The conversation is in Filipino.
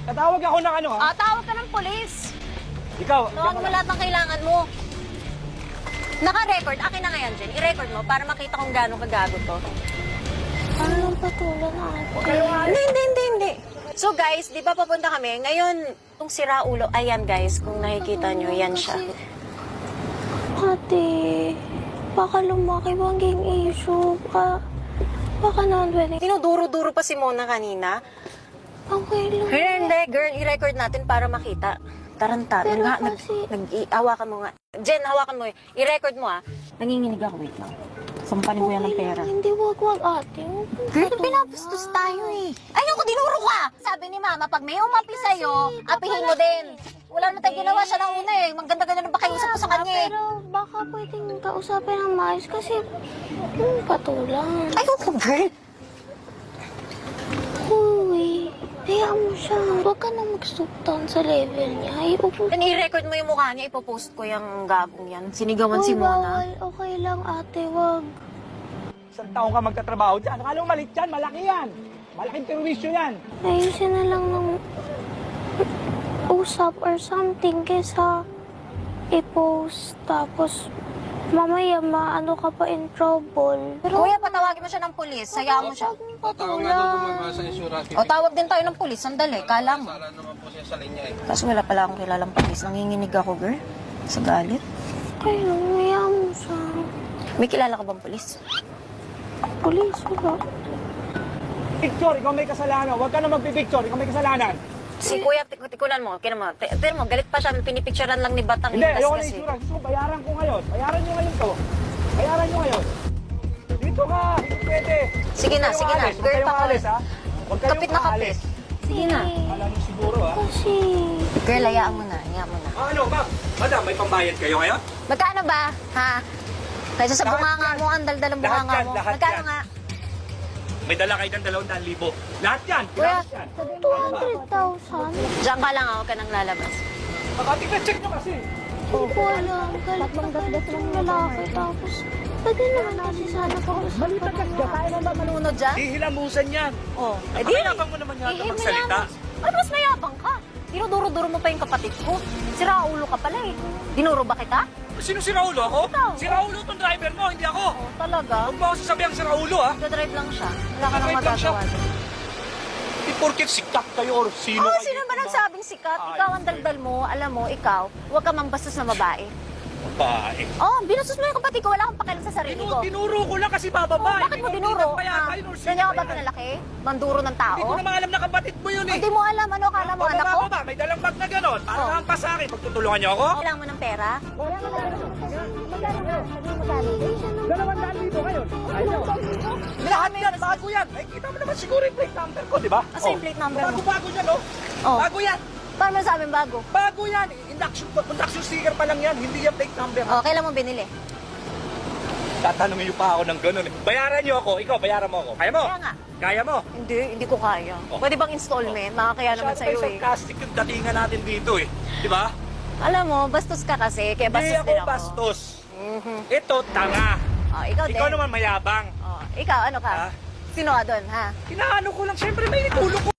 Tatawag ako ng ano, ha? Tawag ka ng polis. Ikaw. Tawag mo lahat ng kailangan mo. Naka-record. Akin na ngayon, Jen. I-record mo para makita kung gano'ng kagago to. Ano lang patulan ate? Hindi. So guys, di ba papunta kami? Ngayon, itong sira ulo, ayan guys, kung nakikita nyo, yan siya. Ate, baka lumaki banging issue. Baka naman pwede. Dinuduro-duro pa si Mona kanina. Okay lang. Hindi, girl, i-record natin para makita. Taranta, Pero nga, kasi- hawakan mo nga. Jen, hawakan mo. I-record mo Nanginginig ako, wait lang. Sampanin ko yan ng pera. Hindi, wag ate. Girl, pinapustos tayo Ayoko, dinuro ka! Sabi ni Mama, pag may umapi sa'yo, apihin mo din. Wala naman tayong ginawa siya ng una Maganda-ganda na pakiusap ko sa kanya Pero baka pwedeng kausapin ng maayos kasi patulang. Ayoko, girl. Uy, hayaan mo siya. Huwag ka na mag-stop down sa level niya. Ayoko. I-record mo yung mukha niya, ipopost ko yung gagong yan. Sinigawan si Mona. Bawal. Okay lang ate, wag. Isang taong ka magtatrabaho dyan. Akala mo malit yan, malaki yan. Malaking perwisyo yan. Ayusin na lang ng usap or something kesa i-post. Tapos mamaya maano ka pa in trouble. Kuya, patawagin mo siya ng pulis. Sayaan mo siya. Tatawag na daw bumaba sa insurance. O, tawag din tayo ng pulis. Sandali, kala mo. Sala naman po siya sa linya Kaso wala pala akong kilalang pulis. Nanginginig ako, girl. Sa galit. Kaya hayaan mo siya. May kilala ka bang pulis? Police, wala. Picture, ikaw may kasalanan. Huwag ka na magpipicture, ikaw may kasalanan. Si Kuya, tikulan mo. Kina mo. Pero mo, galit pa siya. Pinipicturean lang ni Batang Hindi, yung ayoko na kasi. insurance. Gusto ko, bayaran ko ngayon. Bayaran nyo ngayon to. Bayaran nyo ngayon. Dito ka, hindi pwede. Sige na, Huwag sige kayong na. aalis, Girl, Huwag kayong pa aalis, ha? Huwag kayong Kapit na kapit. aalis. Sige na. Alam mo siguro, ha? Kasi, Girl, hayaan mo na. Hayaan mo na. Ano, ma'am? Madam, may pambayad kayo ngayon? Magkano ba? Ha? Kaysa sa Lahat bunganga yan. mo, ang daldal ang Lahat bunganga yan, mo. lahat Magkano yan. nga? May dala kayo ng 200,000. Lahat yan, Kuya, lahat yan. 200,000? Diyan ka lang ako ka nang lalabas. Makatika, check nyo kasi. Hindi ko alam. Galit na galit yung lalaki. Tapos, pwede naman kasi sana pag-usapan niya. Kaya na ba manunod dyan? Hihilamusan yan. Oh. Eh di, Napakayabang mo naman yata magsalita. Ano mas mayabang ka? Dinuduro-duro mo pa yung kapatid ko. Sira ulo ka pala Dinuro ba kita? Sino si Raulo? Ako? Ikaw. Si Raulo tong driver mo, hindi ako. Oh, talaga? Huwag mo ako sasabihan si Raulo, ha? Nagdadrive lang siya. Wala ka nang Nagdadrive lang siya. magagawa. Di porket sikat kayo or sino kayo. Sino ba nagsabing sikat? Ay. Ikaw ang daldal mo. Alam mo, ikaw, huwag ka mambastos na babae. Babae. Binastos mo yung kapatid ko. Wala kang pakialam sa sarili ko. Dinuro ko lang kasi bababae. Bakit mo dinuro? Ganyan ka ba pinalaki? Manduro ng tao? Hindi ko naman alam na kapatid mo yun, eh. Hindi mo alam ano akala mo anak ko? Baba, may dalang bag na gano'n. Parang Oh. hampas sa akin. Pagtutulungan niyo ako? Kailangan mo ng pera? $200,000 ngayon. Ayaw. Lahat yan, bago yan. Ay, kita mo naman siguro yung plate number ko, di ba? Asa yung plate number mo? Bago yan, oh. Oh. Bago yan. Paano mo sabing bago? Bago yan. Induction sticker pa lang yan. Hindi yan plate number. Kailan mo binili? Tatanungin niyo pa ako ng gano'n, eh. Bayaran niyo ako. Ikaw, bayaran mo ako. Kaya mo? Kaya nga. Kaya mo? Hindi ko kaya. Oh. Pwede bang installment? Makakaya naman sa'yo sarcastic yung datingan natin dito, eh. Di ba? Alam mo, bastos ka kasi, kaya Hindi bastos ako din ako. bastos. Mhm. Ito, tanga. Ikaw din. Ikaw naman mayabang. Ikaw, ano ka? Ha? Sino ka doon, ha? Inaano ko lang, syempre may tulong ko.